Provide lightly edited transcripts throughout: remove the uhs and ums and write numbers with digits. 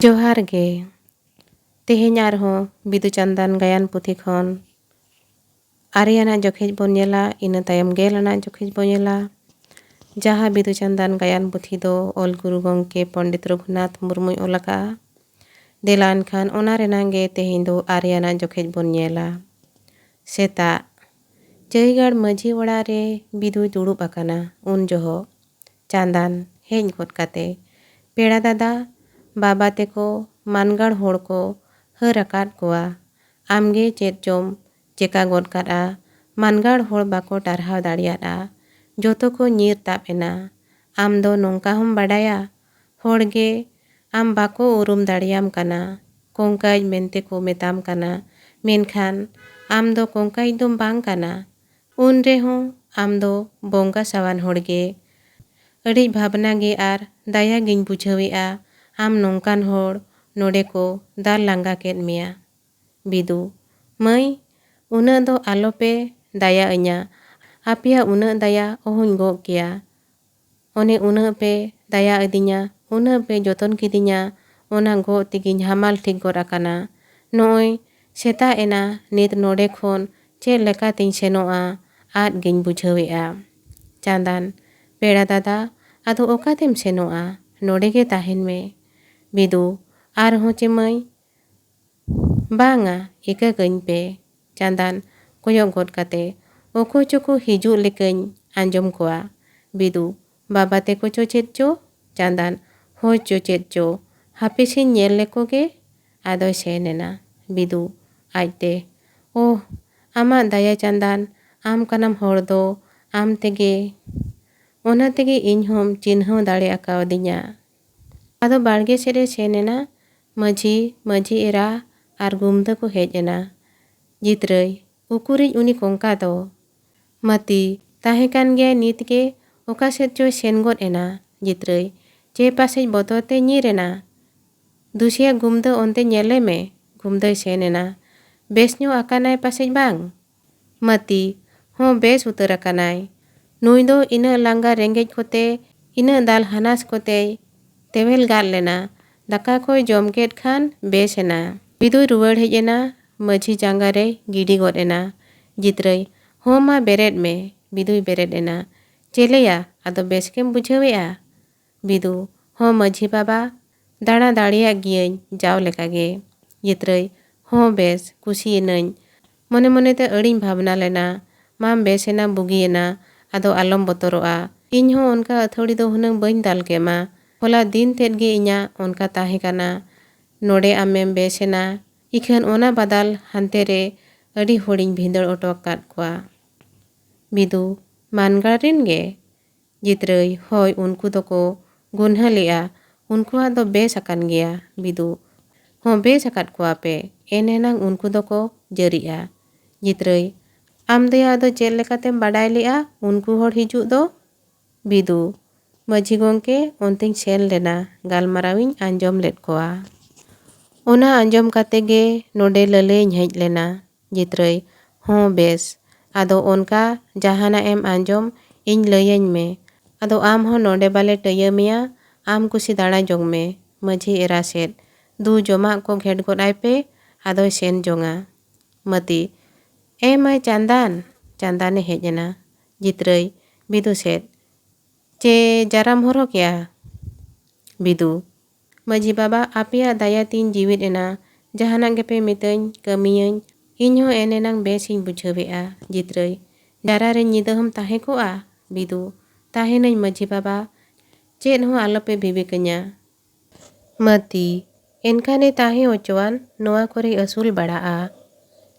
ᱡᱚᱦᱟᱨ ᱜᱮ᱾ ᱛᱮᱦᱮᱧ ᱟᱨᱦᱚᱸ ᱵᱤᱫᱩ ᱪᱟᱸᱫᱟᱱ ᱜᱟᱭᱟᱱ ᱯᱩᱛᱷᱤ ᱠᱷᱚᱱ ᱟᱨᱮᱭᱟᱱᱟᱜ ᱡᱚᱠᱷᱮᱡ ᱵᱚᱱ ᱧᱮᱞᱟ, ᱤᱱᱟᱹ ᱛᱟᱭᱚᱢ ᱜᱮᱞᱟᱱᱟᱜ ᱡᱚᱠᱷᱮᱡ ᱵᱚᱱ ᱧᱮᱞᱟ᱾ ᱡᱟᱦᱟᱸ ᱵᱤᱫᱩ ᱪᱟᱸᱫᱟᱱ ᱜᱟᱭᱟᱱ ᱯᱩᱛᱷᱤ ᱫᱚ ᱚᱞ ᱜᱩᱨᱩ ᱜᱚᱢᱠᱮ ᱯᱚᱸᱰᱤᱛ ᱨᱚᱜᱷᱩᱱᱟᱛᱷ ᱢᱩᱨᱢᱩᱭ ᱚᱞ ᱟᱠᱟᱜᱼᱟ᱾ ᱫᱮᱞᱟ ᱮᱱᱠᱷᱟᱱ ᱚᱱᱟ ᱨᱮᱱᱟᱜ ᱜᱮ ᱛᱮᱦᱮᱧ ᱫᱚ ᱟᱨᱮᱭᱟᱱᱟᱜ ᱡᱚᱠᱷᱮᱡ ᱵᱚᱱ ᱧᱮᱞᱟ᱾ ᱥᱮᱛᱟᱜ ᱪᱟᱹᱭᱜᱟᱲ ᱢᱟᱺᱡᱷᱤ ᱚᱲᱟᱜ ᱨᱮ ᱵᱤᱫᱩᱭ ᱫᱩᱲᱩᱵ ᱟᱠᱟᱱᱟ᱾ ᱩᱱ ᱡᱚᱦᱚᱜ ᱪᱟᱸᱫᱟᱱ ᱦᱮᱡ ᱜᱚᱫ ᱠᱟᱛᱮ ᱯᱮᱲᱟ ᱫᱟᱫᱟ ᱵᱟᱵᱟ ᱛᱮᱠᱚ ᱢᱟᱱᱜᱟᱲ ᱦᱚᱲ ᱠᱚ ᱦᱟᱹᱨ ᱟᱠᱟᱫ ᱠᱚᱣᱟ᱾ ᱟᱢᱜᱮ ᱪᱮᱫ ᱪᱚᱢ ᱪᱮᱠᱟ ᱜᱚᱫ ᱠᱟᱫᱼᱟ? ᱢᱟᱱᱜᱟᱲ ᱦᱚᱲ ᱵᱟᱠᱚ ᱴᱟᱨᱦᱟᱣ ᱫᱟᱲᱮᱭᱟᱫᱼᱟ, ᱡᱚᱛᱚ ᱠᱚ ᱧᱤᱨ ᱛᱟᱵ ᱮᱱᱟ᱾ ᱟᱢ ᱫᱚ ᱱᱚᱝᱠᱟ ᱦᱚᱢ ᱵᱟᱰᱟᱭᱟ? ᱦᱚᱲᱜᱮ ᱟᱢ ᱵᱟᱠᱚ ᱩᱨᱩᱢ ᱫᱟᱲᱮᱭᱟᱢ ᱠᱟᱱᱟ, ᱠᱚᱝᱠᱟᱭᱤᱡ ᱢᱮᱱᱛᱮ ᱠᱚ ᱢᱮᱛᱟᱢ ᱠᱟᱱᱟ, ᱢᱮᱱᱠᱷᱟᱱ ᱟᱢ ᱫᱚ ᱠᱚᱝᱠᱟᱭᱤᱡ ᱫᱚᱢ ᱵᱟᱝ ᱠᱟᱱᱟ᱾ ᱩᱱ ᱨᱮᱦᱚᱸ ᱟᱢ ᱫᱚ ᱵᱚᱸᱜᱟ ᱥᱟᱣᱟᱱ ᱦᱚᱲᱜᱮ᱾ ᱟᱹᱰᱤ ᱵᱷᱟᱵᱽᱱᱟ ᱜᱮ ᱟᱨ ᱫᱟᱭᱟ ᱜᱤᱧ ᱵᱩᱡᱷᱟᱹᱣᱮᱜᱼᱟ, ᱟᱢ ᱱᱚᱝᱠᱟᱱ ᱦᱚᱲ ᱱᱚᱰᱮ ᱠᱚ ᱫᱟᱞ ᱞᱟᱸᱜᱟ ᱠᱮᱫ ᱢᱮᱭᱟ᱾ ᱵᱤᱫᱩ: ᱢᱟᱹᱭ, ᱩᱱᱟᱹᱜ ᱫᱚ ᱟᱞᱚᱯᱮ ᱫᱟᱭᱟ ᱟᱹᱧᱟ, ᱟᱯᱮᱭᱟᱜ ᱩᱱᱟᱹᱜ ᱫᱟᱭᱟ ᱚᱦᱚᱧ ᱜᱚᱜ ᱠᱮᱭᱟ᱾ ᱚᱱᱮ ᱩᱱᱟᱹᱜ ᱯᱮ ᱫᱟᱭᱟ ᱟᱹᱫᱤᱧᱟ, ᱩᱱᱟᱹᱜ ᱯᱮ ᱡᱚᱛᱚᱱ ᱠᱤᱫᱤᱧᱟ, ᱚᱱᱟ ᱜᱚᱜ ᱛᱮᱜᱮᱧ ᱦᱟᱢᱟᱞ ᱴᱷᱤᱠ ᱜᱚᱫ ᱟᱠᱟᱱᱟ᱾ ᱱᱚᱜᱼᱚᱭ ᱥᱮᱛᱟᱜ ᱮᱱᱟ, ᱱᱤᱛ ᱱᱚᱰᱮ ᱠᱷᱚᱱ ᱪᱮᱫ ᱞᱮᱠᱟᱛᱤᱧ ᱥᱮᱱᱚᱜᱼᱟ? ᱟᱫ ᱜᱤᱧ ᱵᱩᱡᱷᱟᱹᱣᱮᱜᱼᱟ᱾ ᱪᱟᱸᱫᱟᱱ: ᱯᱮᱲᱟ ᱫᱟᱫᱟ, ᱟᱫᱚ ᱚᱠᱟᱛᱮᱢ ᱥᱮᱱᱚᱜᱼᱟ? ᱱᱚᱰᱮ ᱜᱮ ᱛᱟᱦᱮᱱ ᱢᱮ᱾ ᱵᱤᱫᱩ: ᱟᱨᱦᱚᱸ ᱪᱮ ᱢᱟᱹᱭ? ᱵᱟᱝᱟ, ᱤᱠᱟᱹ ᱠᱟᱹᱧ ᱯᱮ᱾ ᱪᱟᱸᱫᱟᱱ ᱠᱚᱭᱚᱜ ᱜᱚᱫ ᱠᱟᱛᱮ ᱚᱠᱚᱭ ᱪᱚᱠᱚ ᱦᱤᱡᱩᱜ ᱞᱮᱠᱟᱧ ᱟᱸᱡᱚᱢ ᱠᱚᱣᱟ᱾ ᱵᱤᱫᱩ: ᱵᱟᱵᱟ ᱛᱮᱠᱚ ᱪᱚ ᱪᱮᱫ ᱪᱚ? ᱪᱟᱸᱫᱟᱱ: ᱦᱳᱭ ᱪᱚ ᱪᱮᱫ ᱪᱚ, ᱦᱟᱯᱮᱥᱮᱧ ᱧᱮᱞ ᱞᱮᱠᱚ ᱜᱮ᱾ ᱟᱫᱚᱭ ᱥᱮᱱ ᱮᱱᱟ᱾ ᱵᱤᱫᱩ ᱟᱡᱛᱮ: ᱳᱦ, ᱟᱢᱟᱜ ᱫᱟᱭᱟ ᱪᱟᱸᱫᱟᱱ, ᱟᱢ ᱠᱟᱱᱟᱢ ᱦᱚᱲ ᱫᱚ, ᱟᱢ ᱛᱮᱜᱮ, ᱚᱱᱟ ᱛᱮᱜᱮ ᱤᱧ ᱦᱚᱢ ᱪᱤᱱᱦᱟᱹᱣ ᱫᱟᱲᱮ ᱟᱠᱟᱣᱫᱤᱧᱟ᱾ ᱟᱫᱚ ᱵᱟᱲᱜᱮ ᱥᱮᱫ ᱮ ᱥᱮᱱ ᱮᱱᱟ᱾ ᱢᱟᱺᱡᱷᱤ, ᱢᱟᱺᱡᱷᱤ ᱮᱨᱟ ᱟᱨ ᱜᱩᱢᱫᱟᱹ ᱠᱚ ᱦᱮᱡ ᱮᱱᱟ᱾ ᱡᱤᱛᱨᱟᱹᱭ: ᱩᱠᱩᱨᱤᱡ ᱩᱱᱤ ᱠᱚᱝᱠᱟ ᱫᱚ? ᱢᱟᱹᱛᱤ: ᱛᱟᱦᱮᱸ ᱠᱟᱱ ᱜᱮᱭᱟᱭ, ᱱᱤᱛᱜᱮ ᱚᱠᱟ ᱥᱮᱫ ᱪᱚᱭ ᱥᱮᱱ ᱜᱚᱫ ᱮᱱᱟ᱾ ᱡᱤᱛᱨᱟᱹᱭ: ᱪᱮ ᱯᱟᱥᱮᱡ ᱵᱚᱛᱚᱨ ᱛᱮ ᱧᱤᱨ ᱮᱱᱟ? ᱫᱩᱥᱤᱭᱟ ᱜᱩᱢᱫᱟᱹ, ᱚᱱᱛᱮ ᱧᱮᱞᱮ ᱢᱮ᱾ ᱜᱩᱢᱫᱟᱹᱭ ᱥᱮᱱ ᱮᱱᱟ᱾ ᱵᱮᱥ ᱧᱚᱜ ᱟᱠᱟᱱᱟᱭ ᱯᱟᱥᱮᱡ ᱵᱟᱝ? ᱢᱟᱹᱛᱤ: ᱦᱚᱸ, ᱵᱮᱥ ᱩᱛᱟᱹᱨ ᱟᱠᱟᱱᱟᱭ᱾ ᱱᱩᱭ ᱫᱚ ᱤᱱᱟᱹᱜ ᱞᱟᱸᱜᱟ ᱨᱮᱸᱜᱮᱡ ᱠᱚᱛᱮ, ᱤᱱᱟᱹᱜ ᱫᱟᱞ ᱦᱟᱱᱟᱥ ᱠᱚᱛᱮᱭ ᱛᱮᱣᱮᱞ ᱜᱟᱫ ᱞᱮᱱᱟ, ᱫᱟᱠᱟ ᱠᱚᱭ ᱡᱚᱢ ᱠᱮᱫ ᱠᱷᱟᱱ ᱵᱮᱥ ᱮᱱᱟ᱾ ᱵᱤᱫᱩᱭ ᱨᱩᱣᱟᱹᱲ ᱦᱮᱡ ᱮᱱᱟ᱾ ᱢᱟᱺᱡᱷᱤ ᱡᱟᱸᱜᱟ ᱨᱮᱭ ᱜᱤᱰᱤ ᱜᱚᱫ ᱮᱱᱟ᱾ ᱡᱤᱛᱨᱟᱹᱭ: ᱦᱚᱸ ᱢᱟ, ᱵᱮᱨᱮᱫ ᱢᱮ᱾ ᱵᱤᱫᱩᱭ ᱵᱮᱨᱮᱫ ᱮᱱᱟ᱾ ᱪᱮᱞᱮᱭᱟ, ᱟᱫᱚ ᱵᱮᱥ ᱜᱮᱢ ᱵᱩᱡᱷᱟᱹᱣᱮᱜᱼᱟ? ᱵᱤᱫᱩ: ᱦᱚᱸ ᱢᱟᱺᱡᱷᱤ ᱵᱟᱵᱟ, ᱫᱟᱬᱟ ᱫᱟᱲᱮᱭᱟᱜ ᱜᱤᱭᱟᱹᱧ ᱡᱟᱣ ᱞᱮᱠᱟᱜᱮ᱾ ᱡᱤᱛᱨᱟᱹᱭ: ᱦᱚᱸ, ᱵᱮᱥ, ᱠᱩᱥᱤᱭᱮᱱᱟᱹᱧ᱾ ᱢᱚᱱᱮ ᱢᱚᱱᱮᱛᱮ ᱟᱹᱰᱤᱧ ᱵᱷᱟᱵᱽᱱᱟ ᱞᱮᱱᱟ᱾ ᱢᱟᱢ ᱵᱮᱥᱮᱱᱟ, ᱵᱩᱜᱤᱭᱮᱱᱟ, ᱟᱫᱚ ᱟᱞᱚᱢ ᱵᱚᱛᱚᱨᱚᱜᱼᱟ᱾ ᱤᱧᱦᱚᱸ ᱚᱱᱠᱟ ᱟᱹᱛᱷᱟᱹᱲᱤ ᱫᱚ ᱦᱩᱱᱟᱹᱝ ᱵᱟᱹᱧ ᱫᱟᱞ ᱠᱮᱢᱟ᱾ ᱦᱚᱞᱟ ᱫᱤᱱ ᱛᱮᱫ ᱜᱮ ᱤᱧᱟᱹᱜ ᱚᱱᱠᱟ ᱛᱟᱦᱮᱸ ᱠᱟᱱᱟ᱾ ᱱᱚᱰᱮ ᱟᱢᱮᱢ ᱵᱮᱥᱮᱱᱟ, ᱤᱠᱷᱟᱹᱱ ᱚᱱᱟ ᱵᱟᱫᱟᱞ ᱦᱟᱱᱛᱮ ᱨᱮ ᱟᱹᱰᱤ ᱦᱚᱲᱤᱧ ᱵᱷᱤᱸᱫᱟᱹᱲ ᱚᱴᱚ ᱟᱠᱟᱫ ᱠᱚᱣᱟ᱾ ᱵᱤᱫᱩ: ᱢᱟᱱᱜᱟᱲ ᱨᱤᱱ ᱜᱮ? ᱡᱤᱛᱨᱟᱹᱭ: ᱦᱳᱭ, ᱩᱱᱠᱩ ᱫᱚᱠᱚ ᱜᱩᱱᱦᱟᱹ ᱞᱮᱜᱼᱟ, ᱩᱱᱠᱩᱣᱟᱜ ᱫᱚ ᱵᱮᱥ ᱟᱠᱟᱱ ᱜᱮᱭᱟ᱾ ᱵᱤᱫᱩ: ᱦᱚᱸ, ᱵᱮᱥ ᱟᱠᱟᱫ ᱠᱚᱣᱟ ᱯᱮ, ᱮᱱᱮᱱᱟᱝ ᱩᱱᱠᱩ ᱫᱚᱠᱚ ᱡᱟᱹᱨᱤᱜᱼᱟ᱾ ᱡᱤᱛᱨᱟᱹᱭ: ᱟᱢ ᱫᱚᱭᱟ ᱟᱫᱚ ᱪᱮᱫ ᱞᱮᱠᱟᱛᱮᱢ ᱵᱟᱰᱟᱭ ᱞᱮᱜᱼᱟ ᱩᱱᱠᱩ ᱦᱚᱲ ᱦᱤᱡᱩᱜ ᱫᱚ? ᱵᱤᱫᱩ: ᱢᱟᱺᱡᱷᱤ ᱜᱚᱢᱠᱮ, ᱚᱱᱛᱮᱧ ᱥᱮᱱ ᱞᱮᱱᱟ, ᱜᱟᱞᱢᱟᱨᱟᱣᱤᱧ ᱟᱸᱡᱚᱢ ᱞᱮᱫ ᱠᱚᱣᱟ᱾ ᱚᱱᱟ ᱟᱸᱡᱚᱢ ᱠᱟᱛᱮ ᱜᱮ ᱱᱚᱰᱮ ᱞᱟᱹᱞᱟᱹᱭᱤᱧ ᱦᱮᱡ ᱞᱮᱱᱟ᱾ ᱡᱤᱛᱨᱟᱹᱭ: ᱦᱚᱸ, ᱵᱮᱥ, ᱟᱫᱚ ᱚᱱᱠᱟ ᱡᱟᱦᱟᱱᱟᱜ ᱮᱢ ᱟᱸᱡᱚᱢ ᱤᱧ ᱞᱟᱹᱭᱟᱹᱧ ᱢᱮ᱾ ᱟᱫᱚ ᱟᱢ ᱦᱚᱸ ᱱᱚᱰᱮ ᱵᱟᱞᱮ ᱴᱟᱹᱭᱟᱹ ᱢᱮᱭᱟ, ᱟᱢ ᱠᱩᱥᱤ ᱫᱟᱬᱟ ᱡᱚᱝ ᱢᱮ᱾ ᱢᱟᱺᱡᱷᱤ ᱮᱨᱟ ᱥᱮᱫ ᱫᱩ ᱡᱚᱢᱟᱜ ᱠᱚ ᱜᱷᱮᱸᱴ ᱜᱚᱫ ᱟᱭ ᱯᱮ, ᱟᱫᱚᱭ ᱥᱮᱱ ᱡᱚᱝᱟ᱾ ᱢᱟᱹᱛᱤ: ᱢᱟᱹᱭ ᱪᱟᱸᱫᱟᱱ᱾ ᱪᱟᱸᱫᱟᱱᱮ ᱦᱮᱡ ᱮᱱᱟ᱾ ᱡᱤᱛᱨᱟᱹᱭ ᱵᱤᱫᱩ ᱥᱮᱫ: ᱪᱮ ᱡᱟᱨᱟᱢ ᱦᱚᱨᱚᱜᱮᱜᱼᱟ? ᱵᱤᱫᱩ: ᱢᱟᱺᱡᱷᱤ ᱵᱟᱵᱟ, ᱟᱯᱮᱭᱟᱜ ᱫᱟᱭᱟ ᱛᱤᱧ ᱡᱤᱣᱤᱫ ᱮᱱᱟ, ᱡᱟᱦᱟᱱᱟᱜ ᱜᱮᱯᱮ ᱢᱤᱛᱟᱹᱧ ᱠᱟᱹᱢᱤᱭᱟᱹᱧ, ᱤᱧᱦᱚᱸ ᱮᱱᱮᱱᱟᱝ ᱵᱮᱥᱤᱧ ᱵᱩᱡᱷᱟᱹᱣᱮᱜᱼᱟ᱾ ᱡᱤᱛᱨᱟᱹᱭ: ᱰᱟᱨᱟ ᱨᱮ ᱧᱤᱫᱟᱹ ᱦᱚᱢ ᱛᱟᱦᱮᱸ ᱠᱚᱜᱼᱟ? ᱵᱤᱫᱩ: ᱛᱟᱦᱮᱱᱟᱹᱧ ᱢᱟᱺᱡᱷᱤ ᱵᱟᱵᱟ, ᱪᱮᱫ ᱦᱚᱸ ᱟᱞᱚᱯᱮ ᱵᱤᱵᱮᱠᱟᱹᱧᱟ᱾ ᱢᱟᱹᱛᱤ: ᱮᱱᱠᱷᱟᱱᱮ ᱛᱟᱦᱮᱸ ᱚᱪᱚᱣᱟᱱ, ᱱᱚᱣᱟ ᱠᱚᱨᱮ ᱟᱹᱥᱩᱞ ᱵᱟᱲᱟᱜᱼᱟ᱾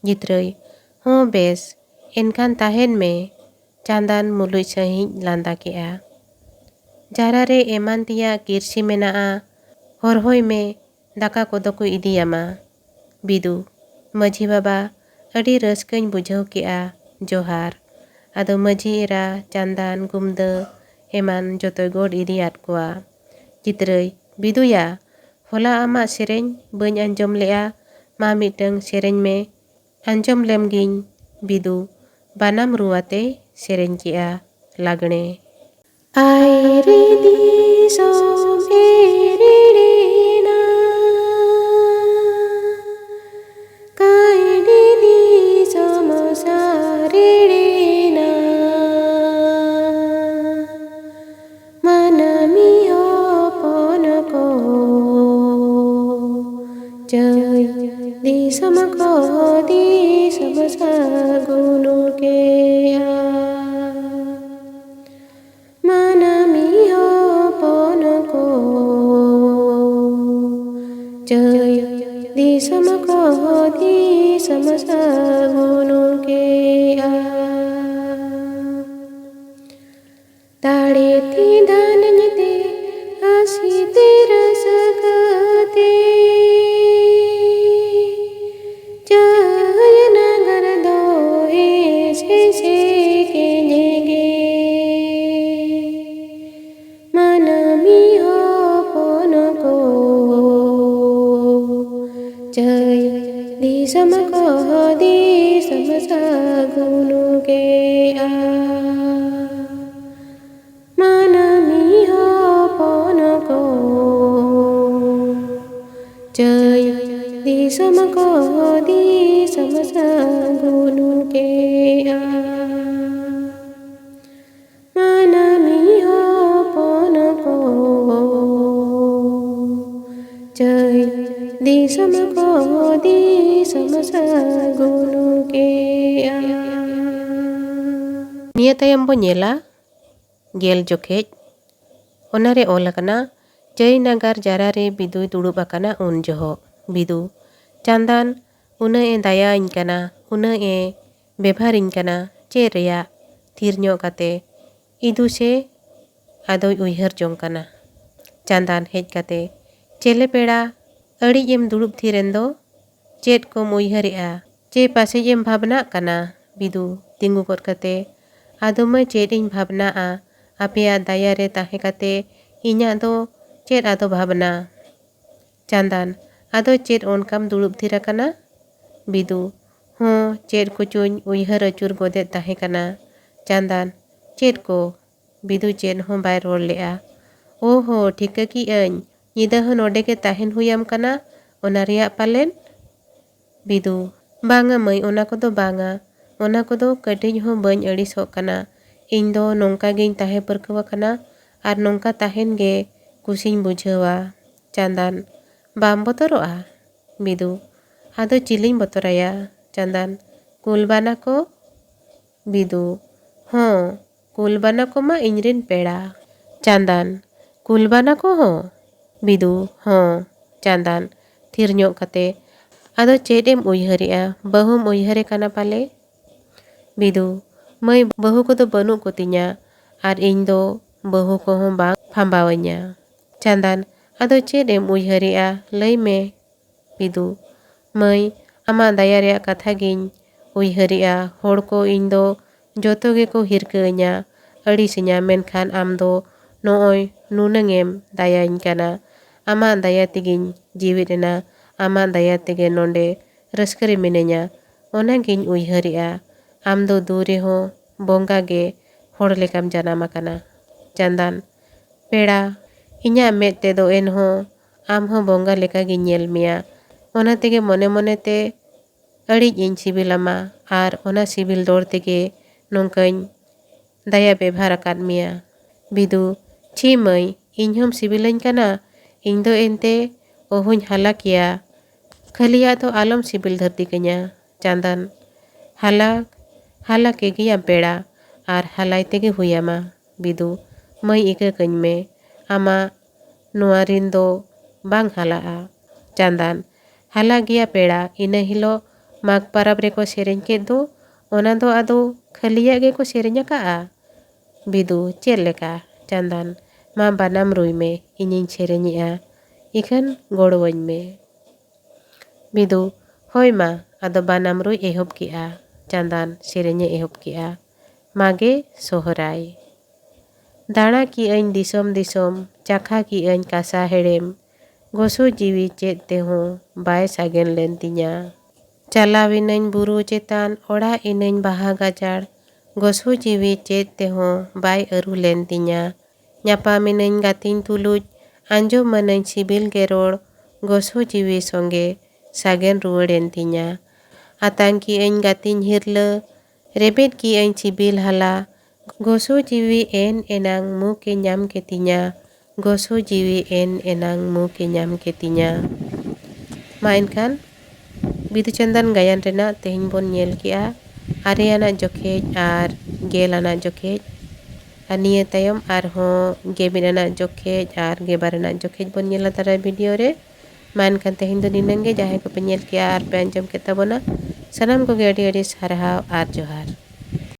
ᱡᱤᱛᱨᱟᱹᱭ: ᱦᱚᱸ, ᱵᱮᱥ, ᱮᱱᱠᱷᱟᱱ ᱛᱟᱦᱮᱱ ᱢᱮ᱾ ᱪᱟᱸᱫᱟᱱ ᱢᱩᱞᱩᱡ ᱥᱟᱺᱦᱤᱡ ᱞᱟᱸᱫᱟ ᱠᱮᱜᱼᱟ᱾ ᱡᱟᱨᱟ ᱨᱮ ᱮᱢᱟᱱ ᱛᱮᱭᱟᱜ ᱠᱤᱨᱥᱤ ᱢᱮᱱᱟᱜᱼᱟ, ᱦᱚᱨᱦᱚᱭ ᱢᱮ, ᱫᱟᱠᱟ ᱠᱚᱫᱚ ᱠᱚ ᱤᱫᱤᱭᱟᱢᱟ᱾ ᱵᱤᱫᱩ: ᱢᱟᱺᱡᱷᱤ ᱵᱟᱵᱟ, ᱟᱹᱰᱤ ᱨᱟᱹᱥᱠᱟᱹᱧ ᱵᱩᱡᱷᱟᱹᱣ ᱠᱮᱜᱼᱟ, ᱡᱚᱦᱟᱨ᱾ ᱟᱫᱚ ᱢᱟᱺᱡᱷᱤ ᱮᱨᱟ, ᱪᱟᱸᱫᱟᱱ, ᱜᱩᱢᱫᱟᱹ ᱮᱢᱟᱱ ᱡᱚᱛᱚᱭ ᱜᱚᱰ ᱤᱫᱤᱭᱟᱫ ᱠᱚᱣᱟ᱾ ᱡᱤᱛᱨᱟᱹᱭ: ᱵᱤᱫᱩᱭᱟ, ᱦᱚᱞᱟ ᱟᱢᱟᱜ ᱥᱮᱨᱮᱧ ᱵᱟᱹᱧ ᱟᱸᱡᱚᱢ ᱞᱮᱜᱼᱟ, ᱢᱟ ᱢᱤᱫᱴᱟᱝ ᱥᱮᱨᱮᱧ ᱢᱮ, ᱟᱸᱡᱚᱢ ᱞᱮᱢ ᱜᱤᱧ᱾ ᱵᱤᱫᱩ ᱵᱟᱱᱟᱢ ᱨᱩ ᱟᱛᱮᱭ ᱥᱮᱨᱮᱧ ᱠᱮᱜᱼᱟ, ᱞᱟᱜᱽᱬᱮ᱾ ᱟᱭ ᱨᱮ ᱫᱤᱥᱚᱢ ᱮ ᱨᱮᱲᱮᱱᱟ, Chơi đi sớm có đi sớm sa gunung ke a mana mi ho pon ko chơi đi sớm có đi sớm sa gunung ke a ताड़े ती दान ते हसी तेरा सकते जय नगर दो से के नेगे मन मी हो पन को जय दिसम को दिसम सगुनु के आ Chơi đi sớm có đi sớm sa gunung ke a mana mi ho pon ko chơi đi sớm có đi sớm sa gunung ke a Nia tayam bo nyela gel jokej onare ol akana Jai nagar jarare bidu dudub akana un joho bidu Chandan una e daya iñ kana una e bebhar iñ kana che reya thir nyok kate idu se adoy uihar jong kana Chandan hej kate chele peda adi em dudub thiren do chet kom uiharea che pase em bhabna kana bidu tingu kot kate ado ma chet iñ bhabna a apea daya re tahe kate iña do Chet ado bhabna Chandan ado chet onkam dudub thira kana bidu ho chet ko chuñ uihar achur gode tahe kana Chandan chet ko bidu chet ho bai rol lea oho thika ki añ nyida ho node ke tahen huyam kana ona reya palen bidu banga mai ona kodo banga ona kodo katiñ ho bañ aড়isok kana iñ do nongka giñ tahe parkawa kana ar nongka tahen ge kusiñ bujhawa Chandan bam botoroa bidu ado chiliñ botoraya Chandan kulbana ko bidu ho kulbana ko ma iñren peda Chandan kulbana ko ho bidu ho Chandan thir nyok kate ado chet em uiharea bahum uihare kana pale bidu mai bahu ko do banuk kotinya ar iñ do bahu ko ho bang phambawanya Chandan ado chet em uiharea lay me bidu mai ama daya reya katha giñ uiharea hor ko iñ do joto ge ko hirkanya aড়isinya menkhan am do nooy nunang em daya iñ kana ama daya tigiñ jiwit ena ama daya tege nonde raskare minanya ona giñ uiharea am do dure ho bonga ge hor lekam janam akana Chandan peda Iña med te do enho am ho bonga leka gi nyel mea ona tege mone mone te aড়ij iñ sibilama ar ona sibil dor tege nongkañ daya bebhar akad mea bidu chi mai iñ hom sibilañ kana iñ do ente ohuñ halakia khaliya do alom sibil dharti kanya Chandan halak egiya peda ar halai tege huyama bidu mai ika kañ me ama nuarin do bang halaa Chandan hala gia peda ina hilo mag parab reko sereny ke do ona do ado khaliya ge ko serenya ka a bidu cheleka Chandan ma banam rui me iñiñ serenyi a ikan gorwañ me bidu hoy ma ado banam rui ehob ki a Chandan serenya ehob ki a mage sohrai Dana ki añ disom disom chakha ki añ kasa herem gosu jiwi chet te ho bai sagen len tinya Chalawinañ buru chetan ora inañ baha gajar gosu jiwi chet te ho bai aru len tinya Nyapaminañ gatiñ tuluj anjo manañ sibil geror gosu jiwi songe sagen ruwaden tinya Atang ki añ gatiñ hirle rebet ki añ sibil hala Gosu jiwi en enang mu ke nyam ketinya Gosu jiwi en enang mu ke nyam ketinya Ma enkhan Bidu Chandan gayan rena tehin bon nyel kia are anak jokej ar gel anak jokej aniye tayom arho gebin anak jokej ar gebar anak jokej bon nyela tara video re. Ma enkhan tehin do ninangge jahe ko pe nyel kia ar pe anjom ke tabona. Sanam ko ge adi adi sarhaw ar johar.